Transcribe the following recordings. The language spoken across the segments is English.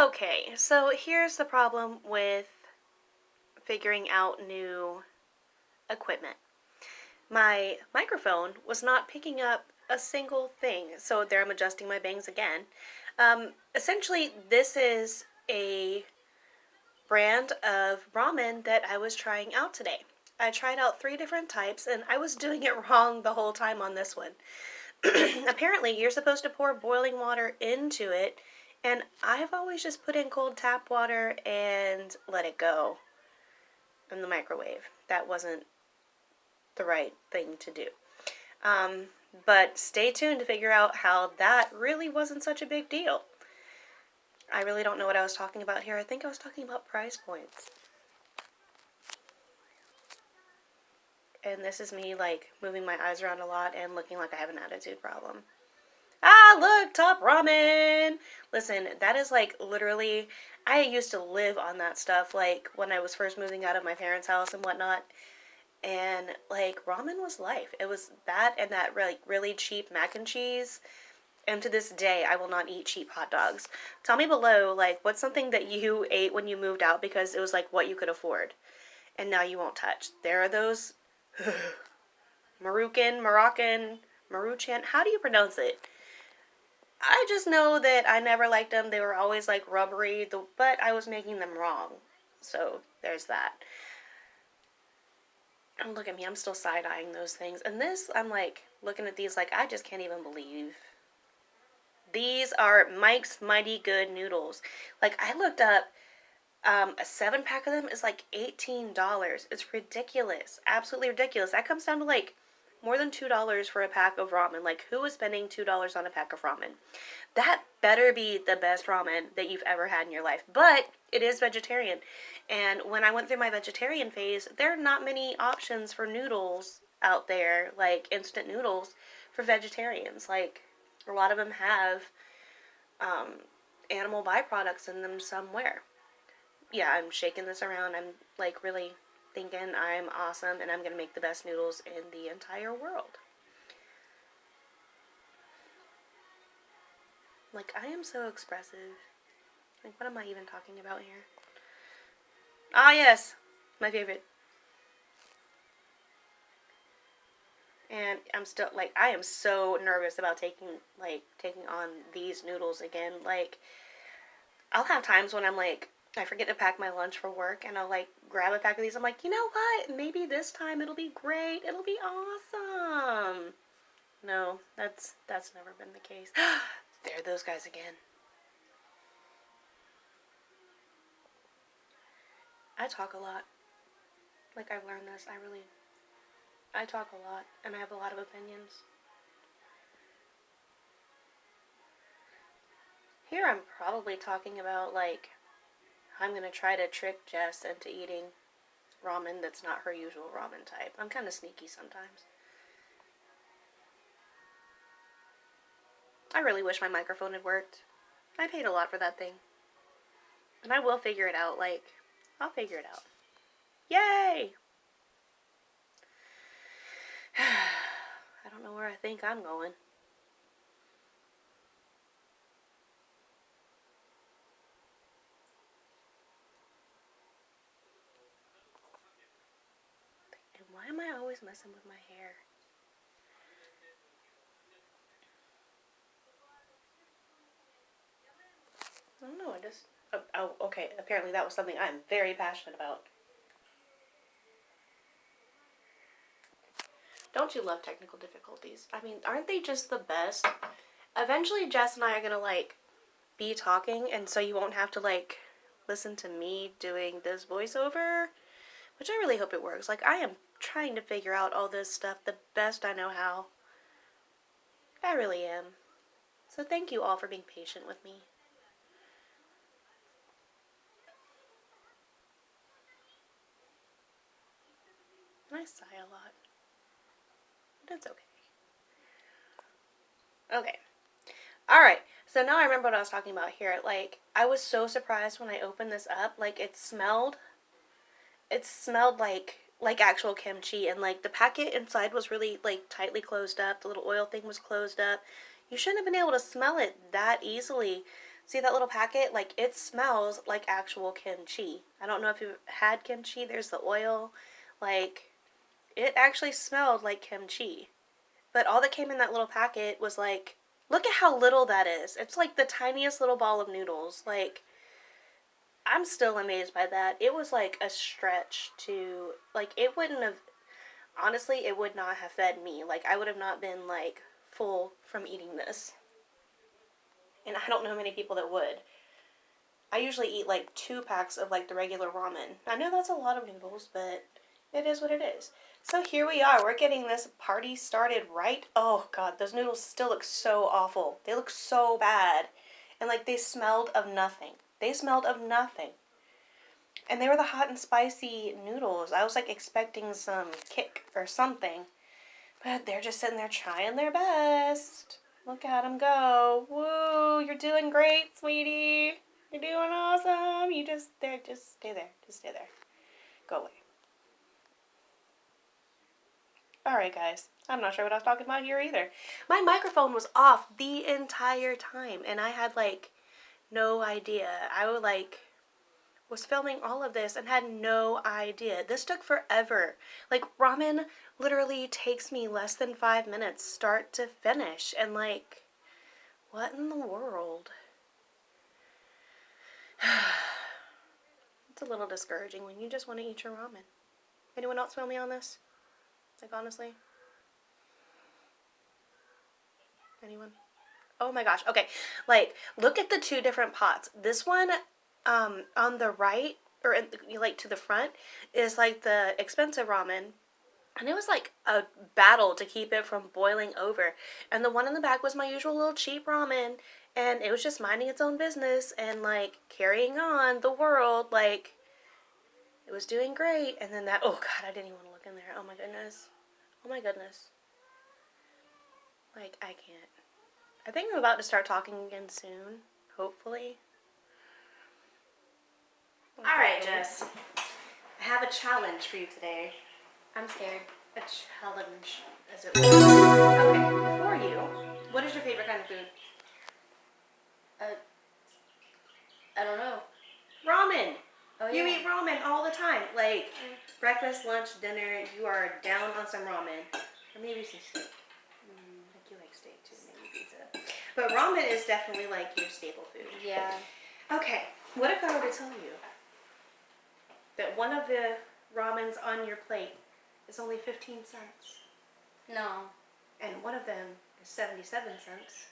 Okay, so here's the problem with figuring out new equipment. My microphone was not picking up a single thing, so there I'm adjusting my bangs again. Essentially, this is a brand of ramen that I was trying out today. I tried out 3 different types, and I was doing it wrong the whole time on this one. Apparently, you're supposed to pour boiling water into it, and I've always just put in cold tap water and let it go in the microwave. That wasn't the right thing to do. Um, but stay tuned to figure out how that really wasn't such a big deal. I really don't know what I was talking about here. I think I was talking about price points. And this is me, like, moving my eyes around a lot and looking like I have an attitude problem. Ah, look, top ramen! Listen, that is like literally, I used to live on that stuff, like when I was first moving out of my parents' house and whatnot. And like, ramen was life. It was that and that really cheap mac and cheese. And to this day, I will not eat cheap hot dogs. Tell me below, like, what's something that you ate when you moved out because it was like what you could afford and now you won't touch? There are those Maruchan, how do you pronounce it? I just know that I never liked them. They were always like rubbery, but I was making them wrong. So there's that. And look at me, I'm still side-eyeing those things. And this, I'm like looking at these like I just can't even believe. These are Mike's Mighty Good noodles. Like I looked up, a 7 pack of them is like $18. It's ridiculous, absolutely ridiculous. That comes down to like more than $2 for a pack of ramen. Like who is spending $2 on a pack of ramen? That better be the best ramen that you've ever had in your life. But it is vegetarian. And when I went through my vegetarian phase, there are not many options for noodles out there, like instant noodles for vegetarians. Like a lot of them have um, animal byproducts in them somewhere. Yeah, I'm shaking this around. I'm like really thinking I'm awesome and I'm going to make the best noodles in the entire world. Like, I am so expressive. Like, what am I even talking about here? Ah, yes, my favorite. And I'm still, like, I am so nervous about taking on these noodles again. Like, I'll have times when I'm like, I forget to pack my lunch for work and I'll like grab a pack of these. I'm like, you know what? Maybe this time it'll be great. It'll be awesome. No, that's never been the case. There are those guys again. I talk a lot. Like I've learned this. I talk a lot and I have a lot of opinions. Here I'm probably talking about like I'm going to try to trick Jess into eating ramen that's not her usual ramen type. I'm kind of sneaky sometimes. I really wish my microphone had worked. I paid a lot for that thing. And I will figure it out. Like, I'll figure it out. Yay! I don't know where I think I'm going. And why am I always messing with my hair? I don't know. I just. Oh, okay. Apparently, that was something I'm very passionate about. Don't you love technical difficulties? I mean, aren't they just the best? Eventually, Jess and I are gonna like be talking, and so you won't have to like listen to me doing this voiceover, which I really hope it works. Like, I am trying to figure out all this stuff the best I know how. I really am. So, thank you all for being patient with me. And I sigh a lot. But it's okay. Okay. Alright. So, now I remember what I was talking about here. Like, I was so surprised when I opened this up. Like, it smelled like actual kimchi, and like the packet inside was really like tightly closed up. The little oil thing was closed up. You shouldn't have been able to smell it that easily. See that little packet? Like, it smells like actual kimchi. I don't know if you've had kimchi. There's the oil. Like, it actually smelled like kimchi. But all that came in that little packet was like, look at how little that is. It's like the tiniest little ball of noodles. Like, I'm still amazed by that. It was like a stretch to, like, it wouldn't have, honestly, it would not have fed me. Like, I would have not been, like, full from eating this. And I don't know many people that would. I usually eat, like, 2 packs of, like, the regular ramen. I know that's a lot of noodles, but it is what it is. So here we are. We're getting this party started right. Oh, God, those noodles still look so awful. They look so bad. And, like, they smelled of nothing. They smelled of nothing. And they were the hot and spicy noodles. I was, like, expecting some kick or something. But they're just sitting there trying their best. Look at them go. Woo, you're doing great, sweetie. You're doing awesome. You just stay there. Just stay there. Go away. Alright, guys. I'm not sure what I was talking about here either. My microphone was off the entire time. And I had, like, no idea. I would, like, was filming all of this and had no idea. This took forever. Like, ramen literally takes me less than 5 minutes start to finish. And, like, what in the world? It's a little discouraging when you just want to eat your ramen. Anyone else feel me on this? Like, honestly? Anyone? Oh my gosh. Okay. Like, look at the 2 different pots. This one, on the right, or like to the front, is like the expensive ramen. And it was like a battle to keep it from boiling over. And the one in the back was my usual little cheap ramen. And it was just minding its own business and, like, carrying on the world. Like, it was doing great. And then that, oh God, I didn't even want to look in there. Oh my goodness. Oh my goodness. Like, I can't. I think I'm about to start talking again soon. Hopefully. Okay. Alright, Jess. I have a challenge for you today. I'm scared. A challenge, as it were. Okay, for you, what is your favorite kind of food? I don't know. Ramen. Oh, You yeah. eat ramen all the time. Like, breakfast, lunch, dinner, you are down on some ramen. Or maybe some steak. Like, you like steak too, maybe pizza. But ramen is definitely, like, your staple food. Yeah. Okay, what if I were to tell you that one of the ramens on your plate is only 15 cents? No. And one of them is 77 cents.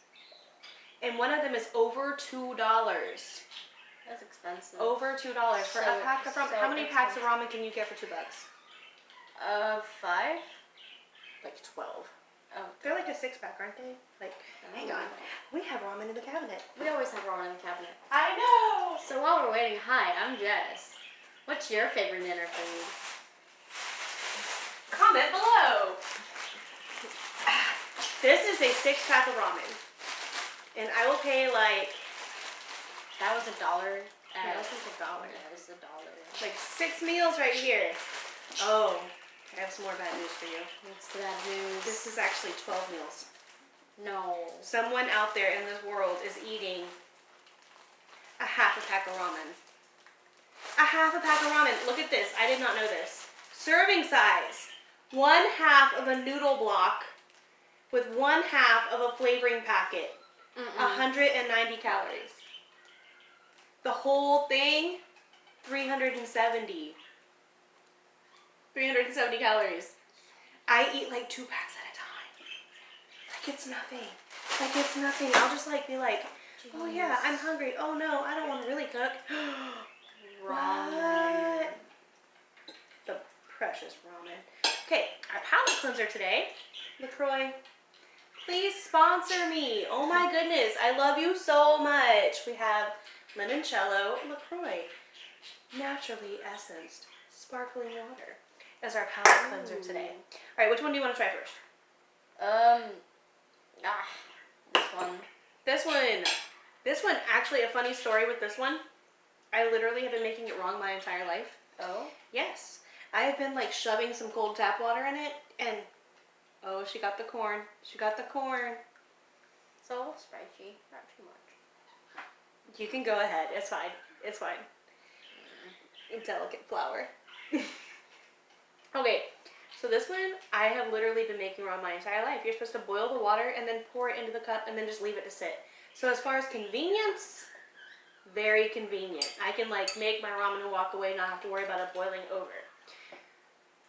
And one of them is over $2. That's expensive. Over $2 for a pack of ramen. So How many packs of ramen can you get for $2? 5? Like 12. Oh. They're like a 6-pack, aren't they? Like, hang on. We have ramen in the cabinet. We always have ramen in the cabinet. I know! So while we're waiting, hi, I'm Jess. What's your favorite dinner food? Comment below. This is a 6-pack of ramen. And I will pay like... That was $1. That was like $1. That was $1. Like 6 meals right here. Oh, I have some more bad news for you. What's the bad news? This is actually 12 meals. No. Someone out there in this world is eating a half a pack of ramen. A half a pack of ramen. Look at this. I did not know this. Serving size. 1/2 of a noodle block with 1/2 of a flavoring packet. 190 calories. The whole thing, 370. 370 calories. I eat like 2 packs at a time. Like, it's nothing. Like, it's nothing. I'll just, like, be like, oh yeah, I'm hungry. Oh no, I don't want to really cook. Ramen. What? The precious ramen. Okay, our palate cleanser today, LaCroix. Please sponsor me. Oh my goodness, I love you so much. We have limoncello LaCroix, naturally essenced sparkling water as our palate cleanser today. All right, which one do you want to try first? This one. This one. This one, actually, a funny story with this one. I literally have been making it wrong my entire life. Oh? Yes. I have been, like, shoving some cold tap water in it, and, oh, she got the corn. She got the corn. It's a little spicy. Not too much. You can go ahead. It's fine. It's fine. Delicate flour. Okay, so this one, I have literally been making ramen my entire life. You're supposed to boil the water and then pour it into the cup and then just leave it to sit. So as far as convenience, very convenient. I can like make my ramen and walk away, not have to worry about it boiling over.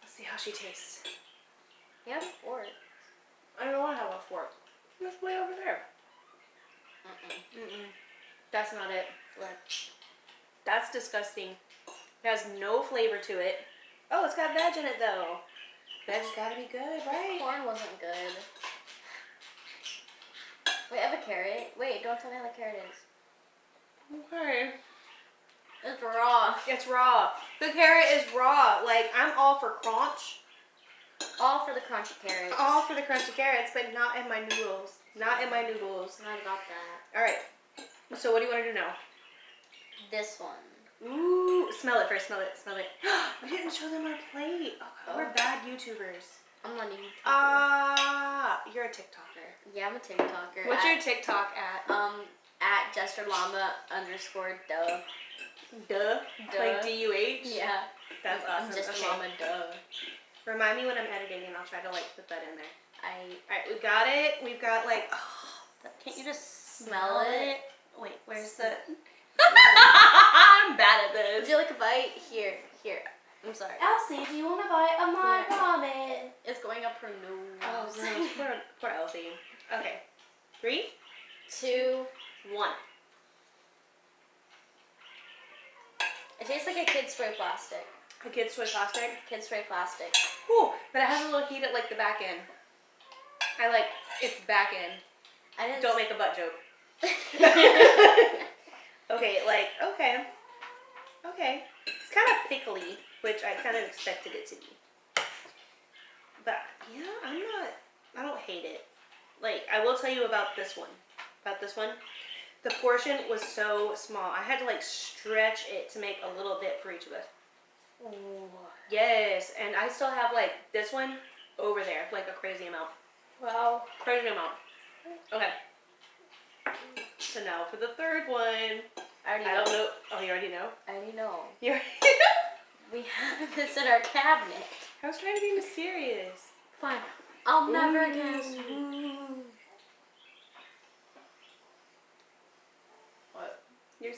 Let's see how she tastes. You have a fork. I don't want to have a fork. It's way over there. That's not it. Look. That's disgusting. It has no flavor to it. Oh, it's got veg in it though. Veg's gotta be good, right? Corn wasn't good. Wait, I have a carrot. Wait, don't tell me how the carrot is. Okay. It's raw. It's raw. The carrot is raw. Like, I'm all for crunch. All for the crunchy carrots. All for the crunchy carrots, but not in my noodles. Not in my noodles. Not about that. Alright. So what do you want to do now? This one. Ooh. Smell it first. Smell it. Smell it. We didn't show them our plate. Oh, we're bad YouTubers. I'm not even. You're a TikToker. Yeah, I'm a TikToker. What's your TikTok at? At JesterLlama_duh. Duh. Like D-U-H? Yeah. That's awesome. JesterLlama duh. Remind me when I'm editing and I'll try to like put that in there. Alright, we got it. We've got like, can't you just smell it? Wait, where's the... I'm bad at this. Would you like a bite? Here. I'm sorry. Elsie, do you want a bite of my ramen? It's going up her nose. Oh, gross. Poor Elsie. Okay. 3, 2, 1. It tastes like a kid's toy plastic. A kid's toy plastic? Kid's toy plastic. Ooh, but it has a little heat at like the back end. I like its back end. Don't make a butt joke. Okay, like, okay. It's kind of pickly, which I kind of expected it to be. But, yeah, I don't hate it. Like, I will tell you about this one. The portion was so small. I had to, like, stretch it to make a little bit for each of us. Ooh. Yes, and I still have, like, this one over there, like a crazy amount. Wow. Crazy amount. Okay. So now for the third one. I don't know. Oh, you already know? I already know. You already know? We have this in our cabinet. I was trying to be mysterious. Fine. I'll never guess. What? You're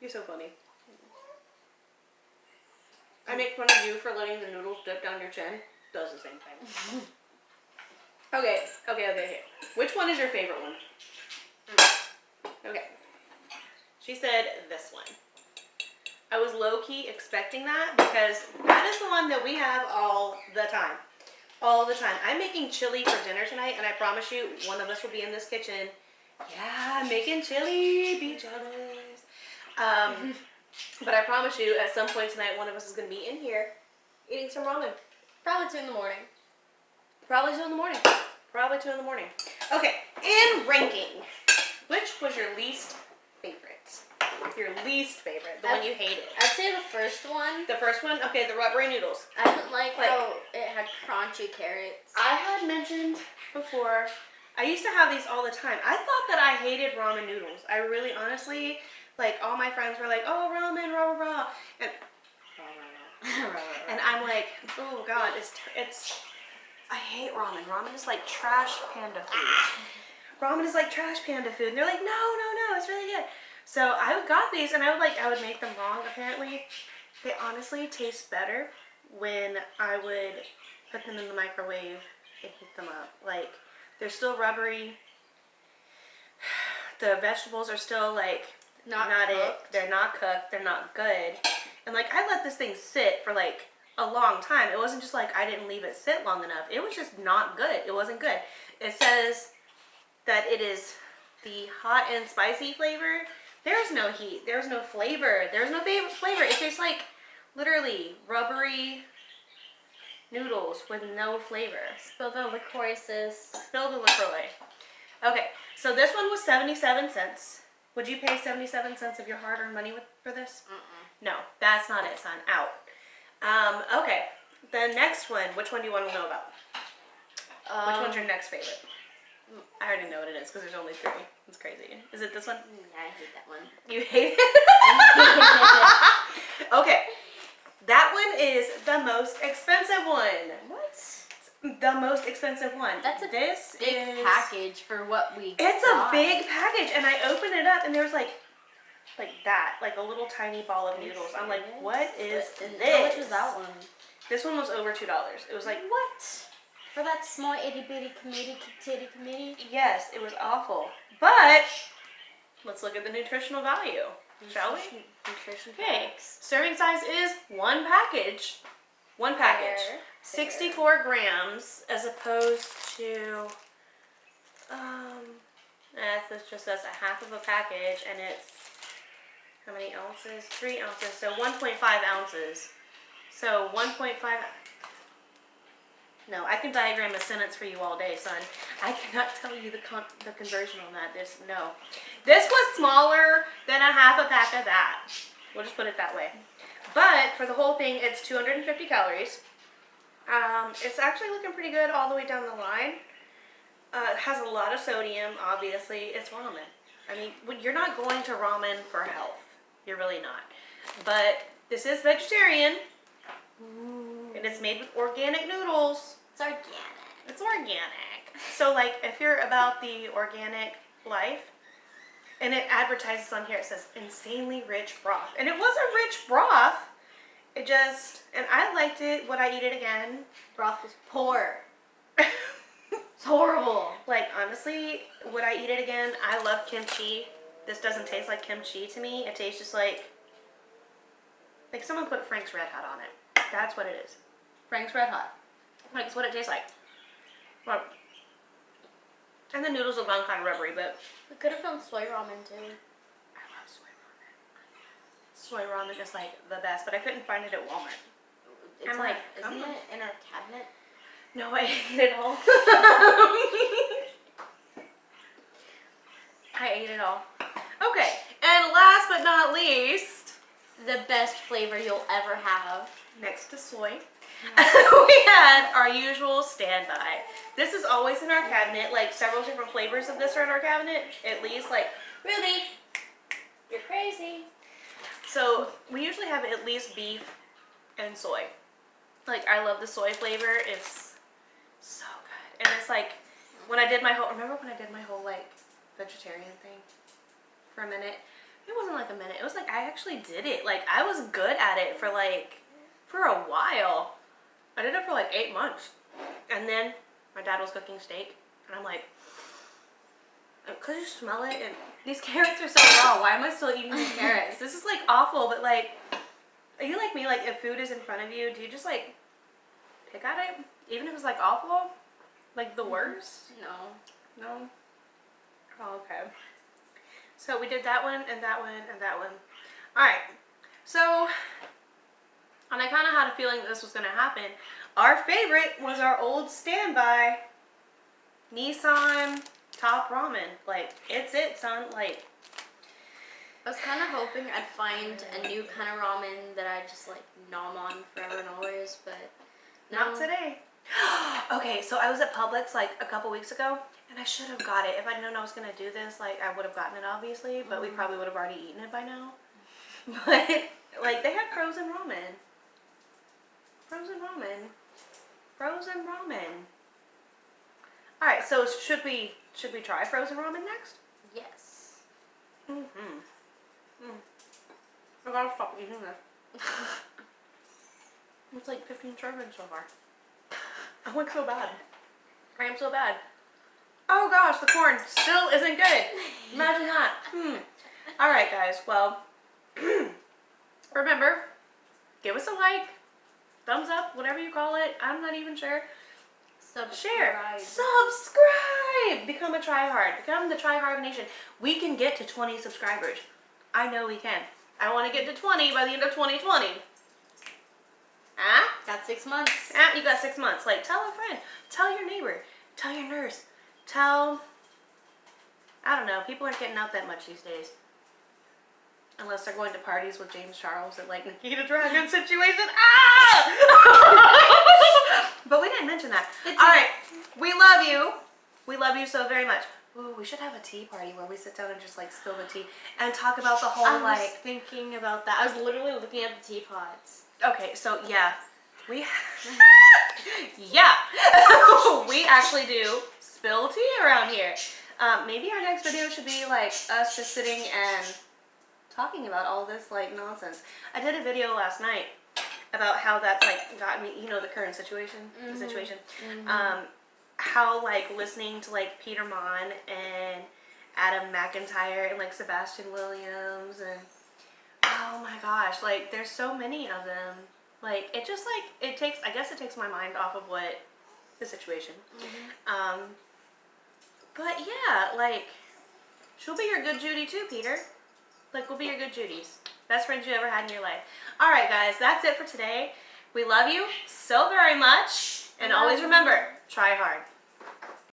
so funny. I make fun of you for letting the noodles dip down your chin. Does the same thing. Okay. Which one is your favorite one? Okay. She said this one. I was low-key expecting that because that is the one that we have all the time. All the time. I'm making chili for dinner tonight, and I promise you, one of us will be in this kitchen. Yeah, making chili. Be jealous. But I promise you, at some point tonight, one of us is going to be in here eating some ramen. Probably 2 in the morning. Probably 2 in the morning. Okay, and ranking. Which was your least favorite? Your least favorite, the one you hated. I'd say the first one. The first one? Okay, the rubbery noodles. I didn't like how it had crunchy carrots. I had mentioned before, I used to have these all the time. I thought that I hated ramen noodles. I really, honestly, like, all my friends were like, oh, ramen, rah, rah, rah. And, and I'm like, oh, God, it's, I hate ramen. Ramen is like trash panda food. Ramen is like trash panda food. And they're like, no, it's really good. So I got these, and I would make them wrong, apparently. They honestly taste better when I would put them in the microwave and heat them up. Like, they're still rubbery. The vegetables are still, like, not it. They're not cooked. They're not good. And, like, I let this thing sit for, like, a long time. It wasn't just like I didn't leave it sit long enough. It was just not good. It wasn't good. It says that it is the hot and spicy flavor. There's no heat. There's no flavor. There's no flavor. It tastes like literally rubbery noodles with no flavor. Spill the LaCroix, sis. Spill the LaCroix. Okay, so this one was 77 cents. Would you pay 77 cents of your hard-earned money for this? No, that's not it, son. Out. Okay, the next one. Which one do you want to know about? Which one's your next favorite? I already know what it is because there's only 3. It's crazy. Is it this one? Yeah, I hate that one. You hate it? Okay. That one is the most expensive one. What? The most expensive one. That's a this big is, package for what we It's got. a big package, and I opened it up, and there was like that, like a little tiny ball of noodles. I'm like, what is this? How much was that one? This one was over $2. It was like, What? For that small itty bitty titty committee? yes, it was awful. But let's look at the nutritional value, shall we? Nutrition Okay, facts. serving size is one package. One package. Fair. 64 grams as opposed to, this just says a half of a package, and it's, how many ounces? 3 ounces, so 1.5 ounces. So 1.5, no, I can diagram a sentence for you all day, son. I cannot tell you the conversion on that. No. This was smaller than a half a pack of that. We'll just put it that way. But for the whole thing, it's 250 calories. It's actually looking pretty good all the way down the line. It has a lot of sodium, obviously. It's ramen. I mean, you're not going to ramen for health. You're really not. But this is vegetarian. Ooh. And it's made with organic noodles. It's organic. It's organic. So, like, if you're about the organic life, and it advertises on here, it says insanely rich broth. And it was a rich broth. It just, and I liked it. Would I eat it again? Broth was poor. It's horrible. Like, honestly, would I eat it again? I love kimchi. This doesn't taste like kimchi to me. It tastes just like someone put Frank's Red Hot on it. That's what it is. Frank's Red Hot. Like, it's what it tastes like. Well, and the noodles have gone kind of rubbery, but We could have done soy ramen too. I love soy ramen. Soy ramen is like the best, but I couldn't find it at Walmart. It's I'm like, like, isn't come on. it in our cabinet? No, I ate it all. I ate it all. Okay, and last but not least, The best flavor you'll ever have. next to soy, we had our usual standby. This is always in our cabinet. Like, several different flavors of this are in our cabinet. At least, like, Really? You're crazy. so we usually have at least beef and soy. Like, I love the soy flavor. It's so good. And it's like, when I did my whole, remember when I did my whole, like, vegetarian thing for a minute? It wasn't like a minute. It was like, I actually did it. Like, I was good at it for a while. I did it for like 8 months. And then my dad was cooking steak. And I'm like, could you smell it? And these carrots are so raw. Why am I still eating these carrots? This is like awful, but like, are you like me? Like, if food is in front of you, do you just like pick at it? Even if it's like awful? Like the worst? No. No? Oh, okay. So we did that one and that one and that one. Alright. So, and I kind of had a feeling that this was going to happen. Our favorite was our old standby Nissan Top Ramen. Like, it's it, son. Like, I was kind of hoping I'd find a new kind of ramen that I just like nom on forever and always, but no. not today. Okay, so I was at Publix like a couple weeks ago, and I should have got it. If I'd known I was going to do this, like, I would have gotten it, obviously, but we probably would have already eaten it by now. But, like, they had frozen ramen. Frozen ramen. Frozen ramen. Alright, so should we try frozen ramen next? Yes. I gotta stop eating this. It's like 15 servings so far. I went so bad. I am so bad. Oh gosh, the corn still isn't good. Imagine that. Alright guys, well, remember, give us a like, thumbs up, whatever you call it. I'm not even sure. Share. Subscribe. Become a tryhard. Become the tryhard nation. We can get to 20 subscribers. I know we can. I want to get to 20 by the end of 2020. Huh? Got 6 months. You got 6 months. Like, tell a friend. Tell your neighbor. Tell your nurse. Tell, I don't know. People aren't getting out that much these days. Unless they're going to parties with James Charles at like Nikita Dragon situation. Ah! But we didn't mention that. All right. We love you. We love you so very much. Ooh, we should have a tea party where we sit down and just like spill the tea and talk about the whole I was like. thinking about that. I was literally looking at the teapots. Okay, so yeah, we yeah we actually do spill tea around here. Maybe our next video should be like us just sitting and talking about all this like nonsense. I did a video last night about how that's like got me, you know, the current situation, the situation. How like listening to like Peter Mon and Adam McIntyre and like Sebastian Williams and oh my gosh, like there's so many of them. Like it just like it takes, I guess it takes my mind off of what the situation. But yeah, like she'll be your good Judy too, Peter. Like we'll be your good Judys. Best friends you ever had in your life. All right, guys, that's it for today. We love you so very much, and always remember, try hard.